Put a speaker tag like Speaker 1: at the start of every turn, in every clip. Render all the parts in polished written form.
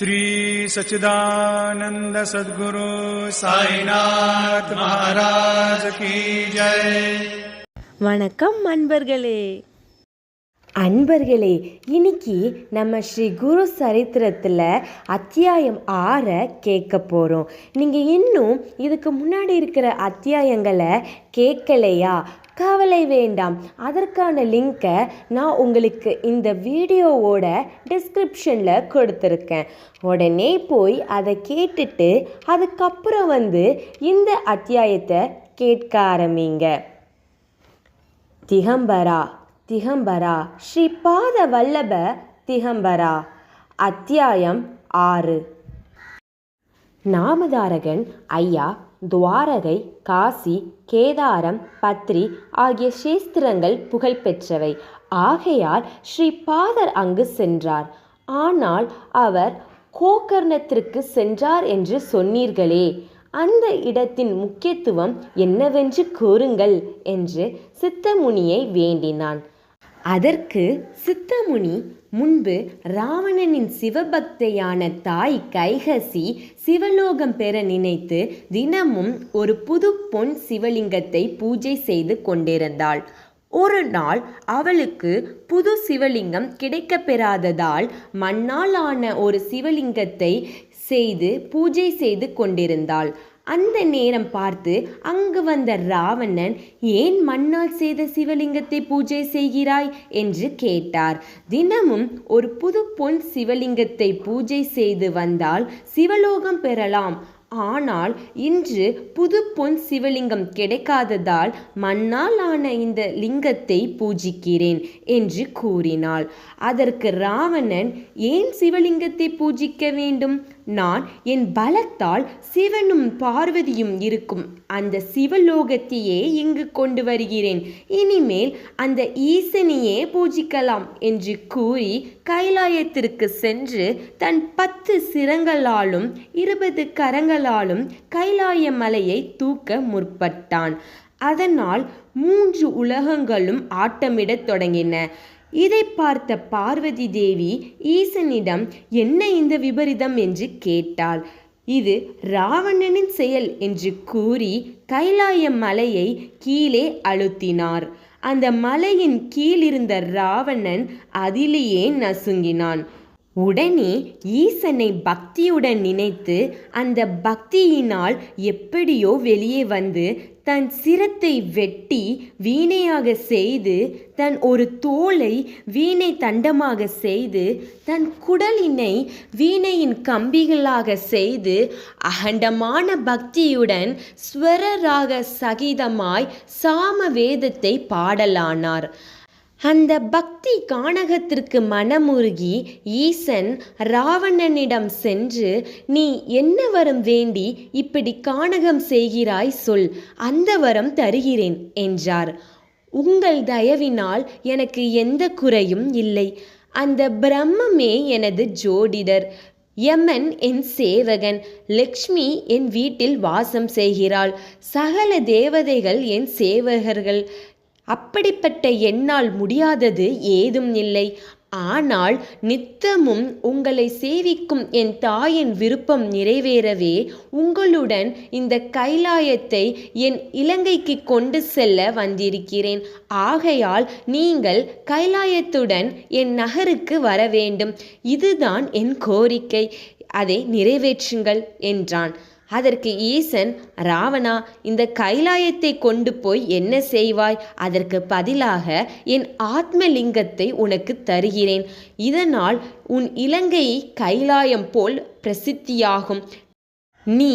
Speaker 1: श्री सच्चिदानंद सद्गुरु साईनाथ महाराज की जय.
Speaker 2: வணக்கம் அன்பர்களே, இன்னைக்கு நம்ம ஸ்ரீ குரு சரித்திரத்தில் அத்தியாயம் 6 கேட்க போகிறோம். நீங்கள் இன்னும் இதுக்கு முன்னாடி இருக்கிற அத்தியாயங்களை கேட்கலையா? கவலை வேண்டாம், அதற்கான லிங்கை நான் உங்களுக்கு இந்த வீடியோவோட டிஸ்கிரிப்ஷனில் கொடுத்துருக்கேன். உடனே போய் அதை கேட்டுட்டு அதுக்கப்புறம் இந்த அத்தியாயத்தை கேட்க ஆரம்பிங்க. திகம்பரா ஸ்ரீபாத வல்லப திகம்பரா. அத்தியாயம் 6. நாமதாரகன் ஐயா துவாரகை, காசி, கேதாரம், பத்ரி ஆகிய சேஸ்திரங்கள் புகழ்பெற்றவை. ஆகையால் ஸ்ரீபாதர் அங்கு சென்றார். ஆனால் அவர் கோகர்ணத்திற்கு சென்றார் என்று சொன்னீர்களே, அந்த இடத்தின் முக்கியத்துவம் என்னவென்று கூறுங்கள் என்று சித்தமுனியை வேண்டினான். அதற்கு சித்தமுனி முன்பு ராவணனின் சிவபக்தையான தாய் கைகசி சிவலோகம் பெற நினைத்து தினமும் ஒரு புது பொன் சிவலிங்கத்தை பூஜை செய்து கொண்டிருந்தாள். ஒரு நாள் அவளுக்கு புது சிவலிங்கம் கிடைக்கப் பெறாததால் மண்ணால் ஆன ஒரு சிவலிங்கத்தை பூஜை செய்து கொண்டிருந்தாள். அந்த நேரம் பார்த்து அங்கு வந்த ராவணன், ஏன் மண்ணால் செய்த சிவலிங்கத்தை பூஜை செய்கிறாய் என்று கேட்டார். தினமும் ஒரு புது பொன் சிவலிங்கத்தை பூஜை செய்து வந்தால் சிவலோகம் பெறலாம். ஆனால் இன்று புது பொன் சிவலிங்கம் கிடைக்காததால் மண்ணால் ஆன இந்த லிங்கத்தை பூஜிக்கிறேன் என்று கூறினாள். அதற்கு ராவணன், ஏன் சிவலிங்கத்தை பூஜிக்க வேண்டும்? நான் என் பலத்தால் சிவனும் பார்வதியும் இருக்கும் அந்த சிவலோகத்தையே இங்கு கொண்டு வருகிறேன். இனிமேல் அந்த ஈசனையே பூஜிக்கலாம் என்று கூறி கைலாயத்திற்கு சென்று தன் 10 சிரங்களாலும் 20 கரங்களாலும் கைலாய மலையை தூக்க முற்பட்டான். அதனால் 3 உலகங்களும் ஆட்டமிடத் தொடங்கின. இதை பார்த்த பார்வதி தேவி ஈசனிடம், என்ன இந்த விபரீதம் என்று கேட்டாள். இது ராவணனின் செயல் என்று கூறி கைலாய மலையை கீழே அழுத்தினார். அந்த மலையின் கீழிருந்த ராவணன் அதிலேயே நசுங்கினான். உடனே ஈசனை பக்தியுடன் நினைத்து அந்த பக்தியினால் எப்படியோ வெளியே வந்து தன் சிரத்தை வெட்டி வீணையாக செய்து, தன் ஒரு தோலை வீணை தண்டமாக செய்து, தன் குடலினை வீணையின் கம்பிகளாக செய்து அகண்டமான பக்தியுடன் ஸ்வரராக சகிதமாய் சாம வேதத்தை பாடலானார். அந்த பக்தி கானகத்திற்கு மனமுருகி ஈசன் ராவணனிடம் சென்று, நீ என்ன வரம் வேண்டி இப்படி கானகம் செய்கிறாய் சொல், அந்த வரம் தருகிறேன் என்றார். உங்கள் தயவினால் எனக்கு எந்த குறையும் இல்லை. அந்த பிரம்மமே எனது ஜோடிடர். யமன் என் சேவகன். லக்ஷ்மி என் வீட்டில் வாசம் செய்கிறாள். சகல தேவதைகள் என் சேவகர்கள். அப்படிப்பட்ட என்னால் முடியாதது ஏதும் இல்லை. ஆனால் நித்தமும் உங்களை சேவிக்கும் என் தாயின் விருப்பம் நிறைவேறவே உங்களுடன் இந்த கைலாயத்தை என் இலங்கைக்கு கொண்டு செல்ல வந்திருக்கிறேன். ஆகையால் நீங்கள் கைலாயத்துடன் என் நகருக்கு வர வேண்டும். இதுதான் என் கோரிக்கை, அதை நிறைவேற்றுங்கள் என்றான். அதற்கு ஈசன், ராவணா, இந்த கைலாயத்தை கொண்டு போய் என்ன செய்வாய்? அதற்கு பதிலாக என் ஆத்மலிங்கத்தை உனக்கு தருகிறேன். இதனால் உன் இலங்கை கைலாயம் போல் பிரசித்தியாகும். நீ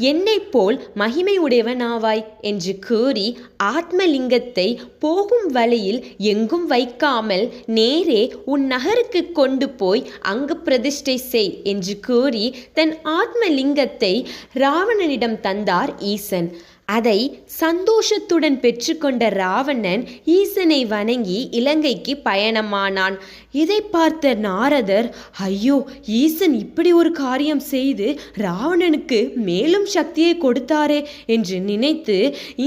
Speaker 2: என்னை போல் மகிமை உடையவனாவாய் என்று கூறி ஆத்மலிங்கத்தை போகும் வழியில் எங்கும் வைக்காமல் நேரே உன் நகருக்கு கொண்டு போய் அங்கு பிரதிஷ்டை செய் என்று கூறி தன் ஆத்மலிங்கத்தை ராவணனிடம் தந்தார் ஈசன். அதை சந்தோஷத்துடன் பெற்றுக்கொண்ட ராவணன் ஈசனை வணங்கி இலங்கைக்கு பயணமானான். இதை பார்த்த நாரதர், ஐயோ, ஈசன் இப்படி ஒரு காரியம் செய்து ராவணனுக்கு மேலும் சக்தியை கொடுத்தாரே என்று நினைத்து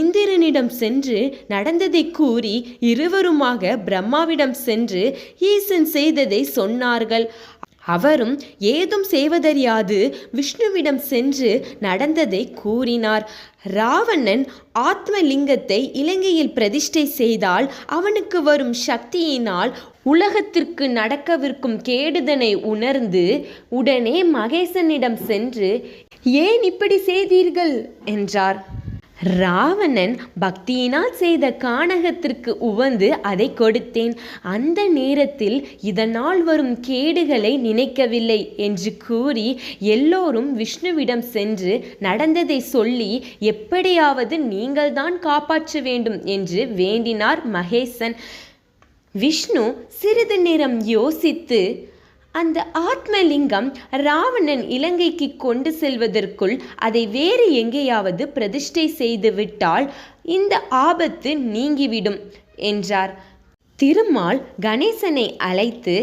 Speaker 2: இந்திரனிடம் சென்று நடந்ததை கூறி இருவருமாக பிரம்மாவிடம் சென்று ஈசன் செய்ததை சொன்னார்கள். அவரும் ஏதும் செய்வதறியாது விஷ்ணுவிடம் சென்று நடந்ததை கூறினார். ராவணன் ஆத்மலிங்கத்தை இலங்கையில் பிரதிஷ்டை செய்தால் அவனுக்கு வரும் சக்தியினால் உலகத்திற்கு நடக்கவிருக்கும் கேடுதனை உணர்ந்து உடனே மகேசனிடம் சென்று, ஏன் இப்படி செய்தீர்கள் என்றார். ராவணன் பக்தியினால் செய்த கானகத்திற்கு உவந்து அதை கொடுத்தேன். அந்த நேரத்தில் இதனால் வரும் கேடுகளை நினைக்கவில்லை என்று கூறி எல்லோரும் விஷ்ணுவிடம் சென்று நடந்ததை சொல்லி, எப்படியாவது நீங்கள்தான் காப்பாற்ற வேண்டும் என்று வேண்டினார் மகேசன். விஷ்ணு சிறிது நேரம் யோசித்து, அந்த ஆத்மலிங்கம் ராவணன் இலங்கைக்கு கொண்டு செல்வதற்குள் அதை வேறு எங்கேயாவது பிரதிஷ்டை செய்து விட்டால் இந்த ஆபத்து நீங்கிவிடும் என்றார். திருமால் கணேசனை அழைத்து,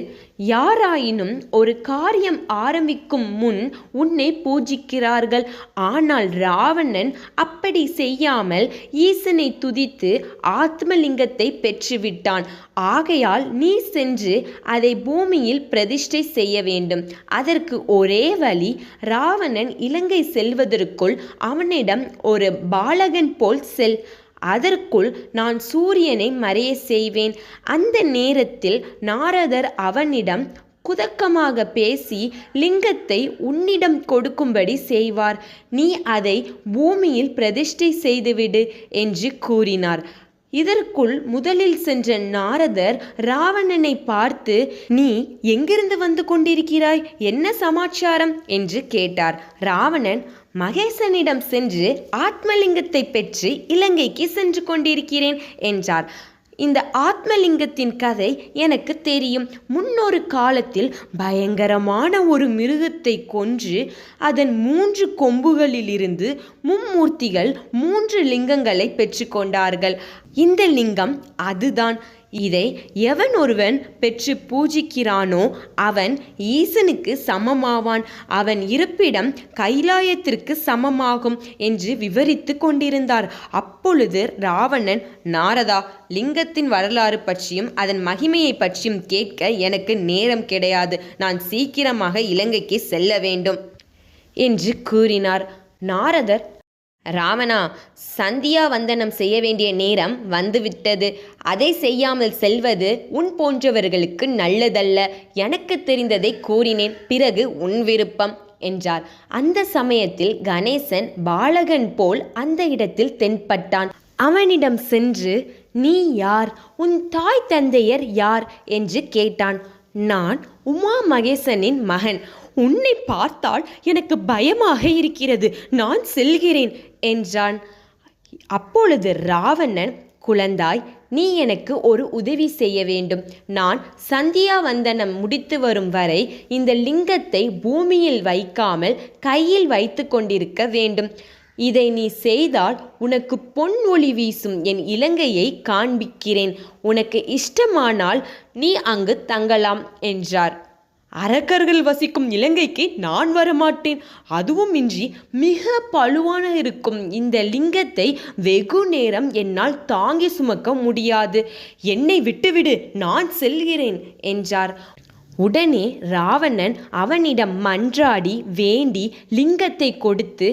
Speaker 2: யாராயினும் ஒரு காரியம் ஆரம்பிக்கும் முன் உன்னை பூஜிக்கிறார்கள். ஆனால் ராவணன் அப்படி செய்யாமல் ஈசனை துதித்து ஆத்மலிங்கத்தை பெற்றுவிட்டான். ஆகையால் நீ சென்று அதை பூமியில் பிரதிஷ்டை செய்ய வேண்டும். அதற்கு ஒரே வழி, ராவணன் இலங்கை செல்வதற்குள் அவனிடம் ஒரு பாலகன் போல் செல். அதற்குள் நான் சூரியனை மறைய செய்வேன். அந்த நேரத்தில் நாரதர் அவனிடம் குதக்கமாக பேசி லிங்கத்தை உன்னிடம் கொடுக்கும்படி செய்வார். நீ அதை பூமியில் பிரதிஷ்டை செய்துவிடு என்று கூறினார். இதற்குள் முதலில் சென்ற நாரதர் ராவணனை பார்த்து, நீ எங்கிருந்து வந்து கொண்டிருக்கிறாய், என்ன சமாச்சாரம் என்று கேட்டார். ராவணன், மகேசனிடம் சென்று ஆத்மலிங்கத்தை பெற்று இலங்கைக்கு சென்று கொண்டிருக்கிறேன் என்றார். இந்த ஆத்மலிங்கத்தின் கதை எனக்கு தெரியும். முன்னொரு காலத்தில் பயங்கரமான ஒரு மிருகத்தை கொன்று அதன் 3 கொம்புகளிலிருந்து மும்மூர்த்திகள் 3 லிங்கங்களை பெற்றுக்கொண்டார்கள். இந்த லிங்கம் அதுதான். இதை எவன் ஒருவன் பெற்று பூஜிக்கிறானோ அவன் ஈசனுக்கு சமமாவான். அவன் இருப்பிடம் கைலாயத்திற்கு சமமாகும் என்று விவரித்து கொண்டிருந்தார். அப்பொழுது ராவணன், நாரதா, லிங்கத்தின் வரலாறு பற்றியும் அதன் மகிமையை பற்றியும் கேட்க எனக்கு நேரம் கிடையாது. நான் சீக்கிரமாக இலங்கைக்கு செல்ல வேண்டும் என்று கூறினார். நாரதர், ராவணா, சந்தியா வந்தனம் செய்ய வேண்டிய நேரம் வந்துவிட்டது. அதை செய்யாமல் செல்வது உன் போன்றவர்களுக்கு நல்லதல்ல. எனக்கு தெரிந்ததை கூறினேன், பிறகு உன் விருப்பம் என்றார். அந்த சமயத்தில் கணேசன் பாலகன் போல் அந்த இடத்தில் தென்பட்டான். அவனிடம் சென்று, நீ யார், உன் தாய் தந்தையர் யார் என்று கேட்டான். நான் உமா மகேசனின் மகன். உன்னை பார்த்தால் எனக்கு பயமாக இருக்கிறது. நான் செல்கிறேன் என்றான். அப்பொழுது ராவணன், குழந்தாய், நீ எனக்கு ஒரு உதவி செய்ய வேண்டும். நான் சந்தியா வந்தனம் முடித்து வரும் வரை இந்த லிங்கத்தை பூமியில் வைக்காமல் கையில் வைத்து கொண்டிருக்க வேண்டும். இதை நீ செய்தால் உனக்கு பொன் ஒளி வீசும் என் இலங்கையை காண்பிக்கிறேன். உனக்கு இஷ்டமானால் நீ அங்கு தங்கலாம் என்றார். அரக்கர்கள் வசிக்கும் இலங்கைக்கு நான் வரமாட்டேன். அதுவும் இன்றி மிக பழுவான இருக்கும் இந்த லிங்கத்தை வெகு நேரம் என்னால் தாங்கி சுமக்க முடியாது. என்னை விட்டுவிடு, நான் செல்கிறேன் என்றார். உடனே ராவணன் அவனிடம் மன்றாடி வேண்டி லிங்கத்தை கொடுத்து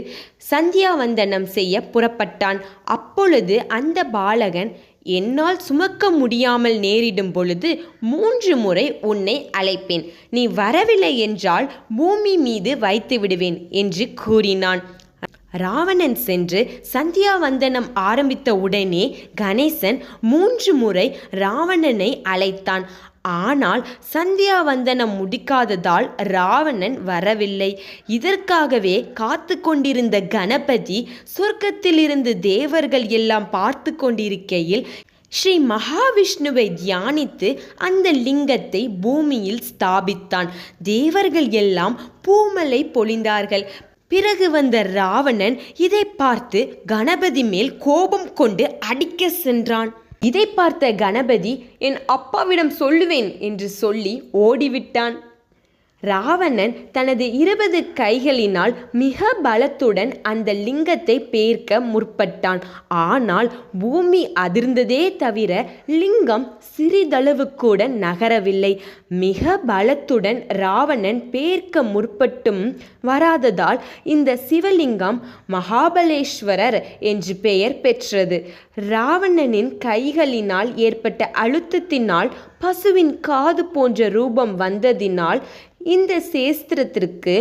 Speaker 2: சந்தியாவந்தனம் செய்ய புறப்பட்டான். அப்பொழுது அந்த பாலகன், என்னால் சுமக்க முடியாமல் நேரிடும் பொழுது 3 முறை உன்னை அழைப்பேன். நீ வரவில்லை என்றால் பூமி மீது வைத்து விடுவேன் என்று கூறினான். ராவணன் சென்று சந்தியாவந்தனம் ஆரம்பித்த உடனே கணேசன் 3 முறை ராவணனை அழைத்தான். ஆனால் சந்தியாவந்தனம் முடிக்காததால் ராவணன் வரவில்லை. இதற்காகவே காத்து கொண்டிருந்த கணபதி சொர்க்கத்திலிருந்து தேவர்கள் எல்லாம் பார்த்து கொண்டிருக்கையில் ஸ்ரீ மகாவிஷ்ணுவை தியானித்து அந்த லிங்கத்தை பூமியில் ஸ்தாபித்தான். தேவர்கள் எல்லாம் பூமலை பொழிந்தார்கள். பிறகு வந்த ராவணன் இதை பார்த்து கணபதி மேல் கோபம் கொண்டு அடிக்க சென்றான். இதை பார்த்த கணபதி, என் அப்பாவிடம் சொல்லுவேன் என்று சொல்லி ஓடிவிட்டான். ராவணன் தனது 20 கைகளினால் மிக பலத்துடன் அந்த லிங்கத்தை பேர்க்க முற்பட்டான். ஆனால் பூமி அதிர்ந்ததே தவிர லிங்கம் சிறிதளவு கூட நகரவில்லை. மிக பலத்துடன் ராவணன் பேர்க்க முற்பட்டும் வராததால் இந்த சிவலிங்கம் மகாபலேஸ்வரர் என்று பெயர் பெற்றது. ராவணனின் கைகளினால் ஏற்பட்ட அழுத்தத்தினால் பசுவின் காது போன்ற ரூபம் வந்ததினால் இந்த சேஸ்திரத்திற்கு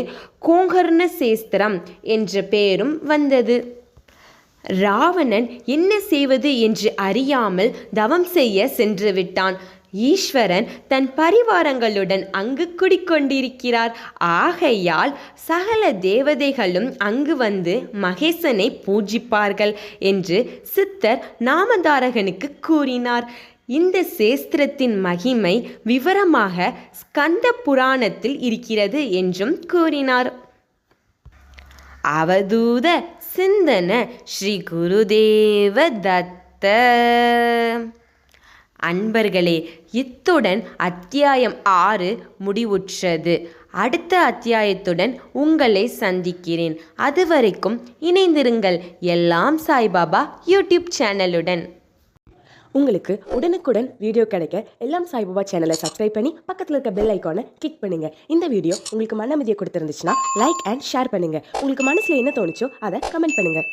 Speaker 2: கோகர்ண சேஸ்திரம் என்ற பெயரும் வந்தது. ராவணன் என்ன செய்வது என்று அறியாமல் தவம் செய்ய சென்று விட்டான். ஈஸ்வரன் தன் பரிவாரங்களுடன் அங்கு குடிக்கொண்டிருக்கிறார். ஆகையால் சகல தேவதைகளும் அங்கு வந்து மகேசனை பூஜிப்பார்கள் என்று சித்தர் நாமதாரகனுக்கு கூறினார். இந்த சேஸ்திரத்தின் மகிமை விவரமாக ஸ்கந்த புராணத்தில் இருக்கிறது என்றும் கூறினார். அவதூத சிந்தன ஸ்ரீ குருதேவ தத்த. அன்பர்களே, இத்துடன் அத்தியாயம் 6 முடிவுற்றது. அடுத்த அத்தியாயத்துடன் உங்களை சந்திக்கிறேன். அதுவரைக்கும் இணைந்திருங்கள் எல்லாம் சாய்பாபா யூடியூப் சேனலுடன்.
Speaker 3: உங்களுக்கு உடனுக்குடன் வீடியோ கிடைக்க எல்லாம் சாய்பாபா சேனலை சப்ஸ்கிரைப் பண்ணி பக்கத்தில் இருக்க பெல் ஐக்கானை கிளிக் பண்ணுங்க. இந்த வீடியோ உங்களுக்கு மன அமைதியை கொடுத்துருந்துச்சுன்னா லைக் அண்ட் ஷேர் பண்ணுங்க. உங்களுக்கு மனசுல என்ன தோணுச்சோ அதை கமெண்ட் பண்ணுங்க.